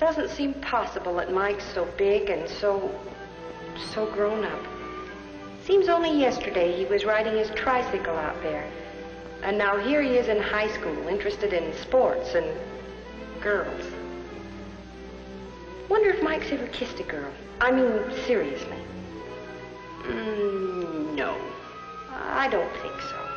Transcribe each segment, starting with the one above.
Doesn't seem possible that Mike's so big and so grown up. Seems only yesterday he was riding his tricycle out there. And now here he is in high school, interested in sports and girls. Wonder if Mike's ever kissed a girl. I mean, seriously. No, I don't think so.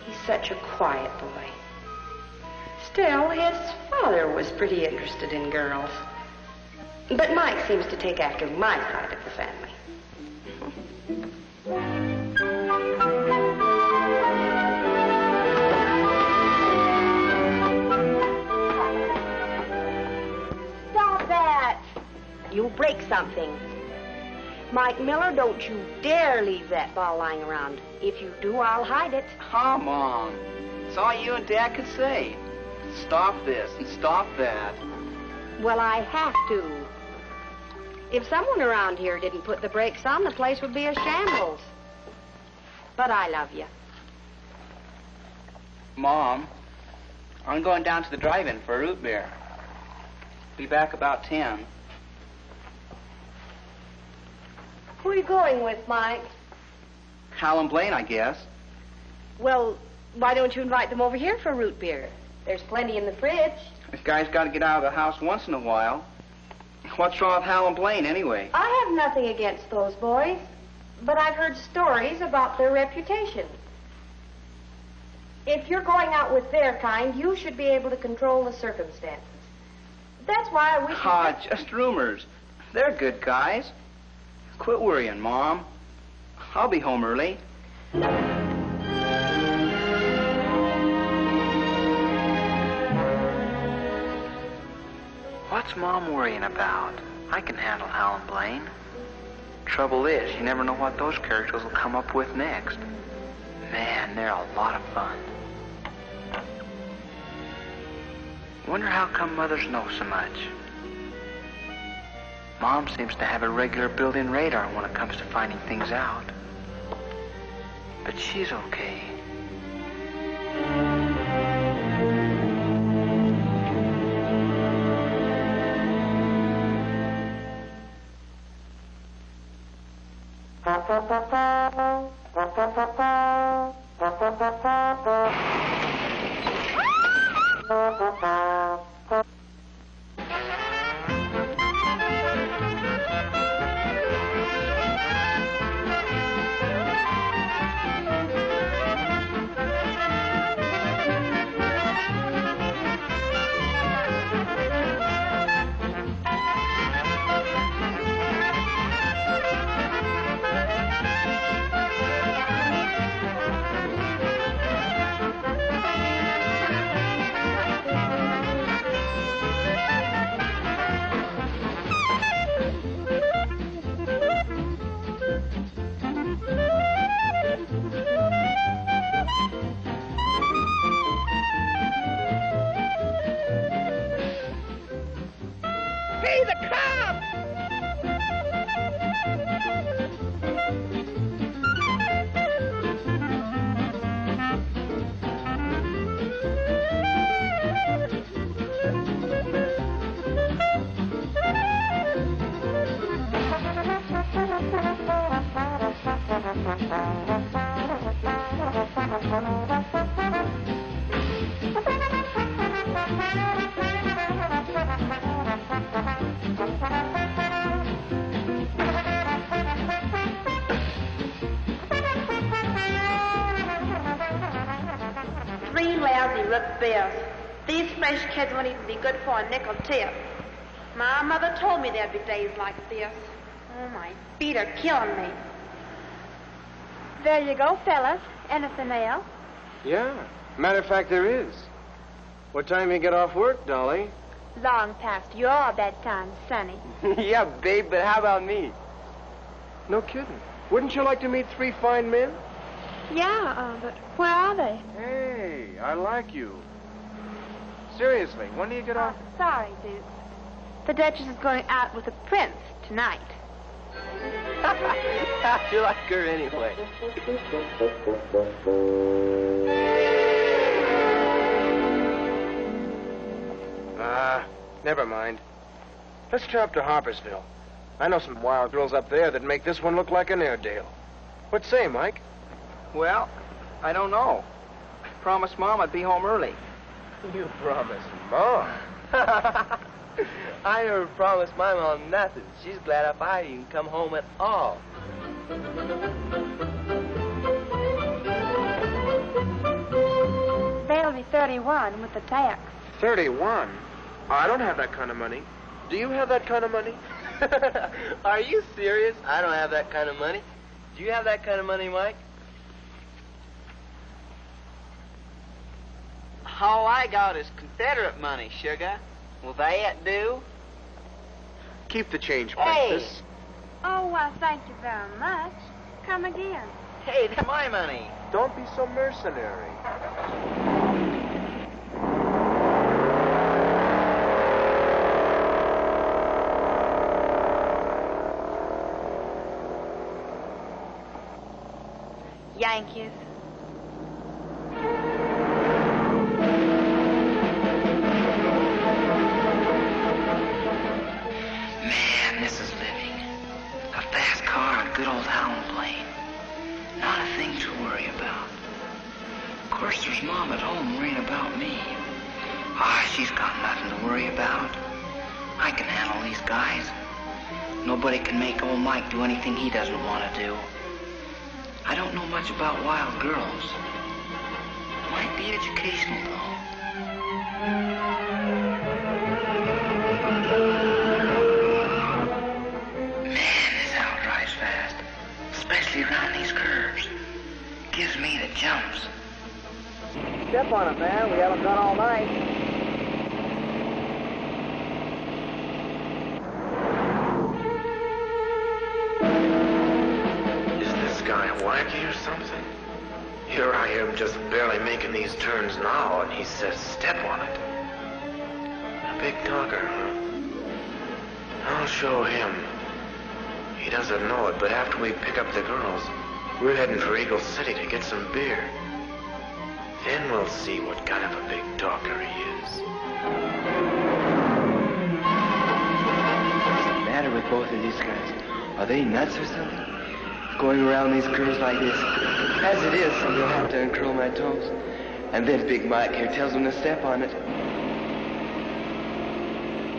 He's such a quiet boy. Still, his father was pretty interested in girls. But Mike seems to take after my side of the family. Stop that! You'll break something. Mike Miller, don't you dare leave that ball lying around. If you do, I'll hide it. Oh, Mom. It's all you and Dad could say. Stop this and stop that. Well, I have to. If someone around here didn't put the brakes on, the place would be a shambles. But I love you. Mom, I'm going down to the drive-in for a root beer. Be back about 10. Who are you going with, Mike? Hal and Blaine, I guess. Well, why don't you invite them over here for root beer? There's plenty in the fridge. This guy's got to get out of the house once in a while. What's wrong with Hal and Blaine, anyway? I have nothing against those boys, but I've heard stories about their reputation. If you're going out with their kind, you should be able to control the circumstances. That's why I wish you... Just rumors. They're good guys. Quit worrying, Mom. I'll be home early. What's Mom worrying about? I can handle Hal and Blaine. Trouble is, you never know what those characters will come up with next. Man, they're a lot of fun. Wonder how come mothers know so much. Mom seems to have a regular built-in radar when it comes to finding things out. But she's okay. These fresh kids won't even be good for a nickel tip. My mother told me there'd be days like this. Oh, my feet are killing me. There you go, fellas. Anything else? Yeah. Matter of fact, there is. What time you get off work, Dolly? Long past your bedtime, Sonny. Yeah, babe, but how about me? No kidding. Wouldn't you like to meet three fine men? Yeah, but where are they? Hey, I like you. Seriously, when do you get off? Sorry, Duke. The Duchess is going out with the prince tonight. You like her anyway. Never mind. Let's try up to Harpersville. I know some wild girls up there that make this one look like an Airedale. What say, Mike? Well, I don't know. I promised Mom I'd be home early. You promised Mom. I never promised my mom nothing. She's glad if I even come home at all. That'll be 31 with the tax. 31? I don't have that kind of money. Do you have that kind of money? Are you serious? I don't have that kind of money. Do you have that kind of money, Mike? All I got is Confederate money, sugar. Will that do? Keep the change, Hey! Precious. Oh, well, thank you very much. Come again. Hey, that's my money. Don't be so mercenary. Yankees. Man, this is living. A fast car and good old Howland plane. Not a thing to worry about. Of course, there's Mom at home worrying about me. She's got nothing to worry about. I can handle these guys. Nobody can make old Mike do anything he doesn't want to do. I don't know much about wild girls. Might be educational, though. Man, this owl drives fast. Especially around these curves. Gives me the jumps. Step on it, man. We haven't done all night. Guy wacky or something? Here I am just barely making these turns now, and he says step on it. A big talker, huh? I'll show him. He doesn't know it, but after we pick up the girls, we're heading for Eagle City to get some beer. Then we'll see what kind of a big talker he is. What's the matter with both of these guys? Are they nuts or something? Going around these curves like this. As it is, somebody will have to uncurl my toes. And then Big Mike here tells them to step on it.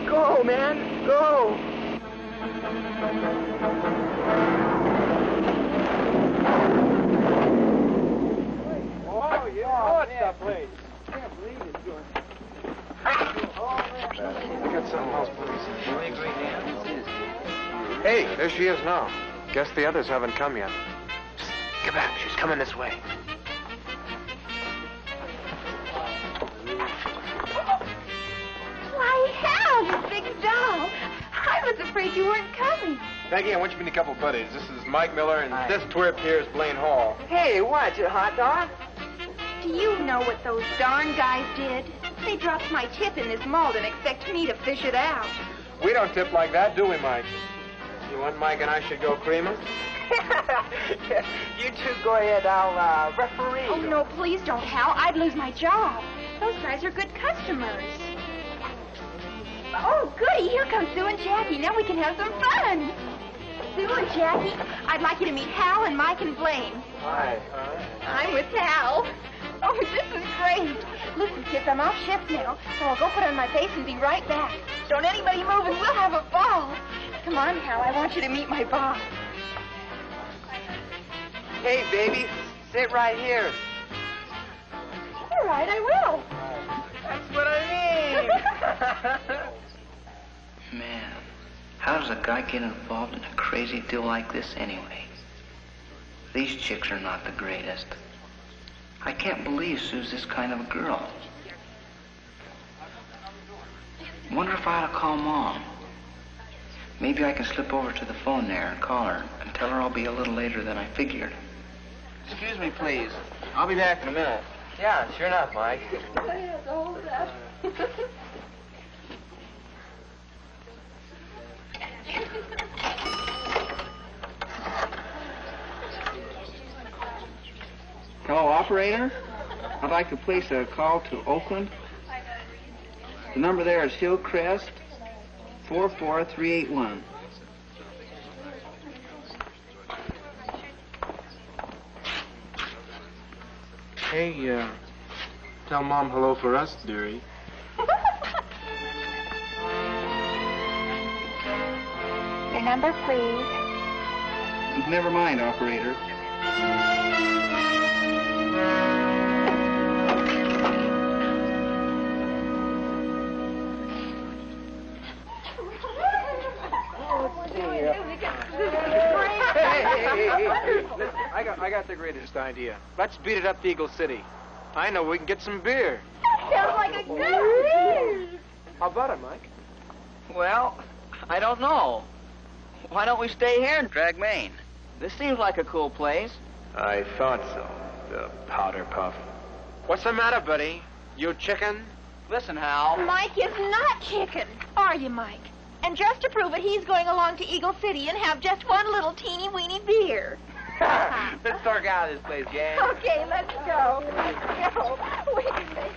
Go, man, go! Oh, yeah, what's that place? I can't believe it's doing. I got something else, please. Hey, there she is now. Guess the others haven't come yet. Psst, get back. She's coming this way. Why, Hal, you big doll. I was afraid you weren't coming. Maggie, I want you to meet a couple of buddies. This is Mike Miller, and this twerp here is Blaine Hall. Hey, watch it, hot dog. Do you know what those darn guys did? They dropped my tip in this mold and expect me to fish it out. We don't tip like that, do we, Mike? You want Mike and I should go creaming? You two go ahead. I'll referee. Oh, no, please don't, Hal. I'd lose my job. Those guys are good customers. Oh, goody. Here come Sue and Jackie. Now we can have some fun. Sue and Jackie, I'd like you to meet Hal and Mike and Blaine. Hi. I'm with Hal. Oh, this is great. Listen, kids, I'm off shift now, so I'll go put on my face and be right back. Don't anybody move and we'll have a ball. Come on, Hal, I want you to meet my boss. Hey, baby, sit right here. All right, I will. That's what I mean. Man, how does a guy get involved in a crazy deal like this anyway? These chicks are not the greatest. I can't believe Sue's this kind of a girl. Wonder if I ought to call Mom. Maybe I can slip over to the phone there and call her and tell her I'll be a little later than I figured. Excuse me, please. I'll be back in a minute. Yeah, sure enough, Mike. Hello, operator. I'd like to place a call to Oakland. The number there is Hillcrest 44381. Hey, tell Mom hello for us, dearie. Your number, please. Never mind, operator. I got the greatest idea. Let's beat it up to Eagle City. I know we can get some beer. Sounds like a good idea. How about it, Mike? Well, I don't know. Why don't we stay here in Drag Main? This seems like a cool place. I thought so. The powder puff. What's the matter, buddy? You chicken? Listen, Hal. Mike is not chicken. Are you, Mike? And just to prove it, he's going along to Eagle City and have just one little teeny-weeny beer. Let's start out of this place, gang. Okay, let's go. Go. Wait a minute.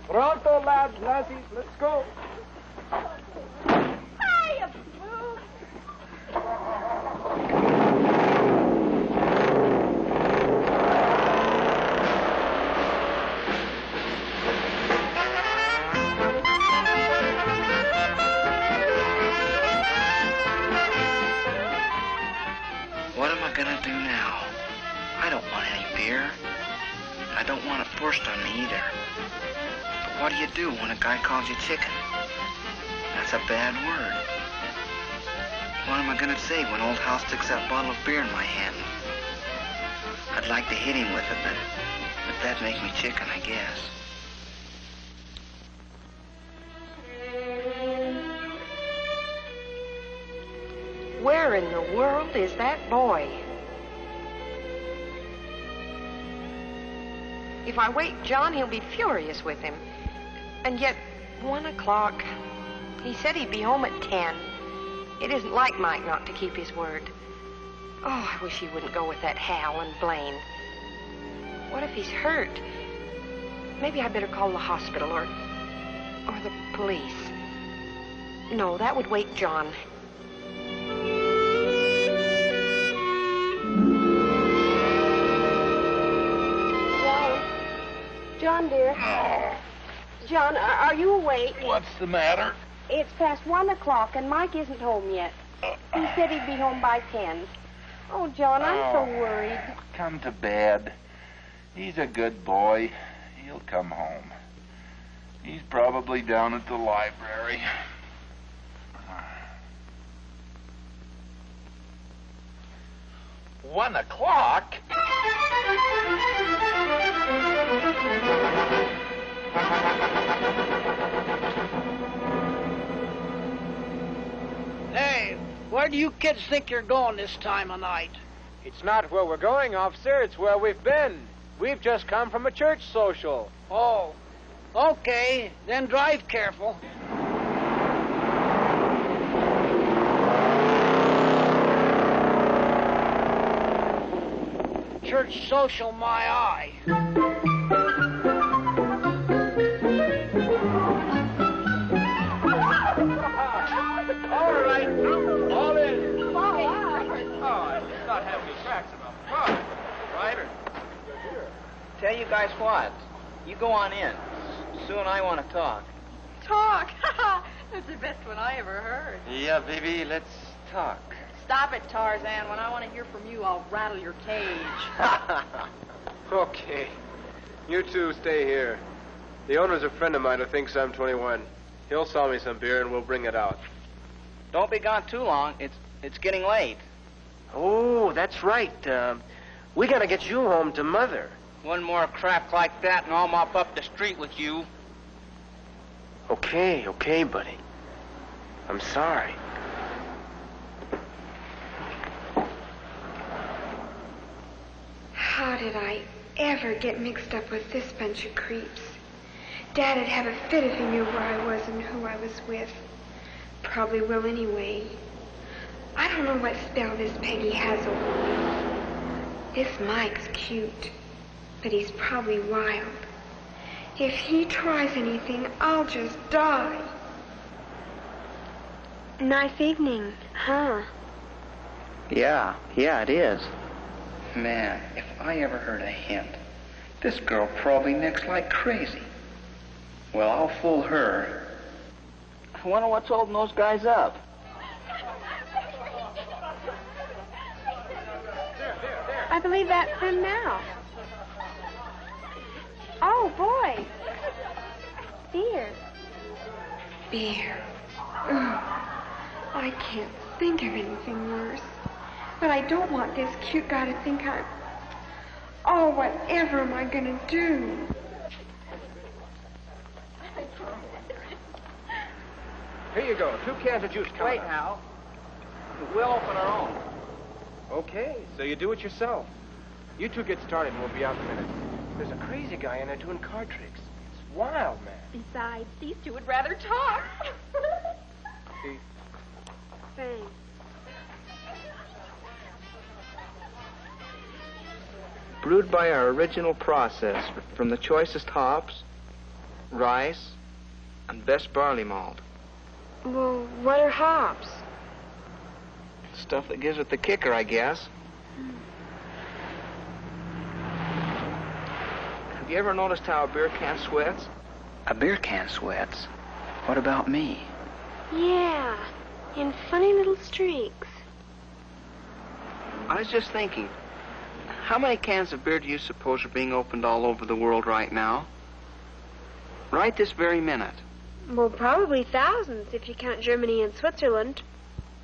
Pronto, lads, lassies, let's go. Hiya, Boo. What am I gonna do now? I don't want any beer. I don't want it forced on me either. But what do you do when a guy calls you chicken? That's a bad word. What am I gonna say when old Hal sticks that bottle of beer in my hand? I'd like to hit him with it, but that'd make me chicken, I guess. Where in the world is that boy? If I wake John, he'll be furious with him. And yet, 1 o'clock. He said he'd be home at 10. It isn't like Mike not to keep his word. Oh, I wish he wouldn't go with that Hal and Blaine. What if he's hurt? Maybe I better call the hospital or the police. No, that would wake John. John, dear. Oh, John, are you awake? what's the matter? It's past 1 o'clock, and Mike isn't home yet. He said he'd be home by 10. Oh, John, I'm so worried. Come to bed. He's a good boy. He'll come home. He's probably down at the library. 1 o'clock? Hey, where do you kids think you're going this time of night? It's not where we're going, officer. It's where we've been. We've just come from a church social. Oh, okay. Then drive careful. Church social, my eye. All right, all in. Oh, it's not having any cracks about the car. Ryder. Tell you guys what. You go on in. Sue and I want to talk. Talk? That's the best one I ever heard. Yeah, baby, let's talk. Stop it, Tarzan. When I want to hear from you, I'll rattle your cage. Okay. You two stay here. The owner's a friend of mine who thinks I'm 21. He'll sell me some beer and we'll bring it out. Don't be gone too long. It's getting late. Oh, that's right. We gotta get you home to Mother. One more crap like that and I'll mop up the street with you. Okay, buddy. I'm sorry. How did I ever get mixed up with this bunch of creeps? Dad'd have a fit if he knew where I was and who I was with. Probably will anyway. I don't know what spell this Peggy has over me. This Mike's cute, but he's probably wild. If he tries anything, I'll just die. Nice evening, huh? Yeah, it is. Man, if I ever heard a hint, this girl probably nicks like crazy. Well, I'll fool her. I wonder what's holding those guys up. I believe that's them now. Oh, boy. Beer. Beer. I can't think of anything worse. But I don't want this cute guy to think I'm... Oh, whatever am I going to do? Here you go. 2 cans of juice. Wait, Hal. We'll open our own. Okay, so you do it yourself. You two get started and we'll be out in a minute. There's a crazy guy in there doing card tricks. It's wild, man. Besides, these two would rather talk. See? Thanks. Brewed by our original process from the choicest hops, rice, and best barley malt. Well, what are hops? Stuff that gives it the kicker, I guess. Have you ever noticed how a beer can sweats? A beer can sweats? What about me? Yeah, in funny little streaks. I was just thinking, how many cans of beer do you suppose are being opened all over the world right now? Right this very minute. Well, probably thousands if you count Germany and Switzerland.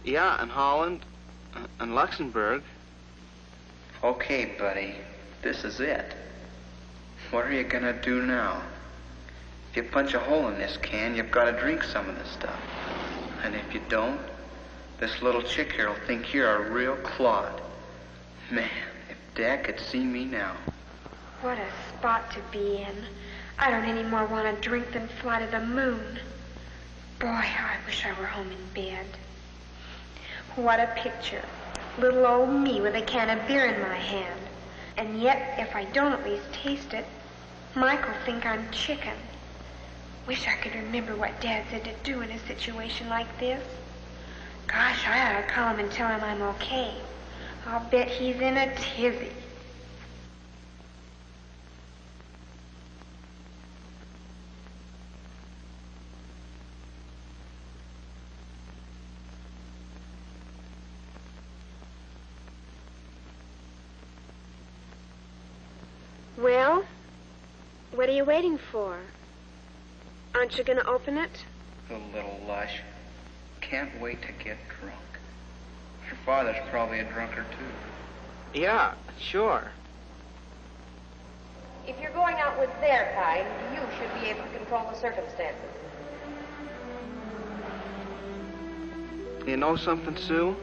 Yeah, and Holland, and Luxembourg. Okay, buddy, this is it. What are you gonna do now? If you punch a hole in this can, you've got to drink some of this stuff. And if you don't, this little chick here will think you're a real clod. Man, if Dad could see me now. What a spot to be in. I don't any more want to drink than fly to the moon. Boy, how I wish I were home in bed. What a picture. Little old me with a can of beer in my hand. And yet, if I don't at least taste it, Mike will think I'm chicken. Wish I could remember what Dad said to do in a situation like this. Gosh, I ought to call him and tell him I'm okay. I'll bet he's in a tizzy. Well, what are you waiting for? Aren't you going to open it? The little lush. Can't wait to get drunk. Your father's probably a drunkard, too. Yeah, sure. If you're going out with their kind, you should be able to control the circumstances. You know something, Sue?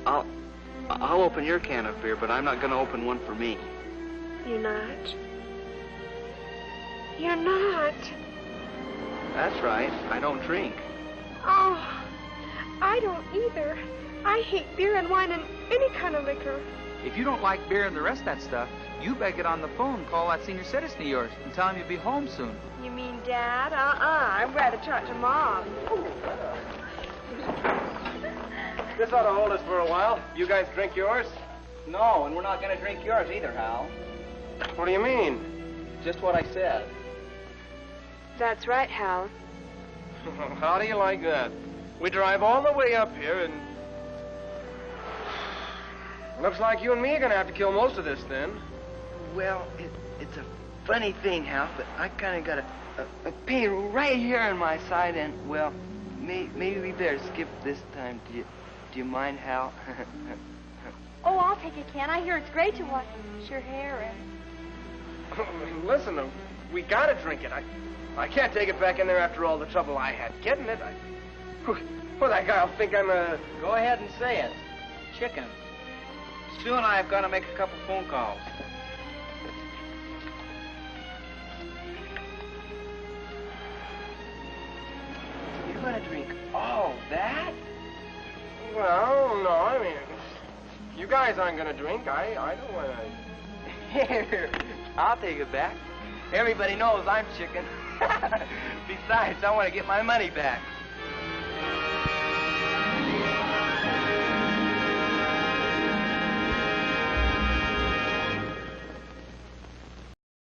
I'll open your can of beer, but I'm not going to open one for me. You're not? You're not? That's right. I don't drink. Oh, I don't either. I hate beer and wine and any kind of liquor. If you don't like beer and the rest of that stuff, you better get on the phone, call that senior citizen of yours, and tell him you'll be home soon. You mean Dad? I'd rather talk to Mom. This ought to hold us for a while. You guys drink yours? No, and we're not going to drink yours either, Hal. What do you mean? Just what I said. That's right, Hal. How do you like that? We drive all the way up here and... Looks like you and me are going to have to kill most of this, then. Well, it's a funny thing, Hal, but I kind of got a pain right here on my side, and, well, maybe we better skip this time. Do you mind, Hal? Oh, I'll take a can. I hear it's great to wash your hair in. Listen, we got to drink it. I can't take it back in there after all the trouble I had getting it. Well, that guy'll think I'm a... Go ahead and say it. Chicken. Sue and I have got to make a couple phone calls. You're going to drink all that? Well, no, I mean, you guys aren't going to drink. I don't want to... Here, I'll take it back. Everybody knows I'm chicken. Besides, I want to get my money back.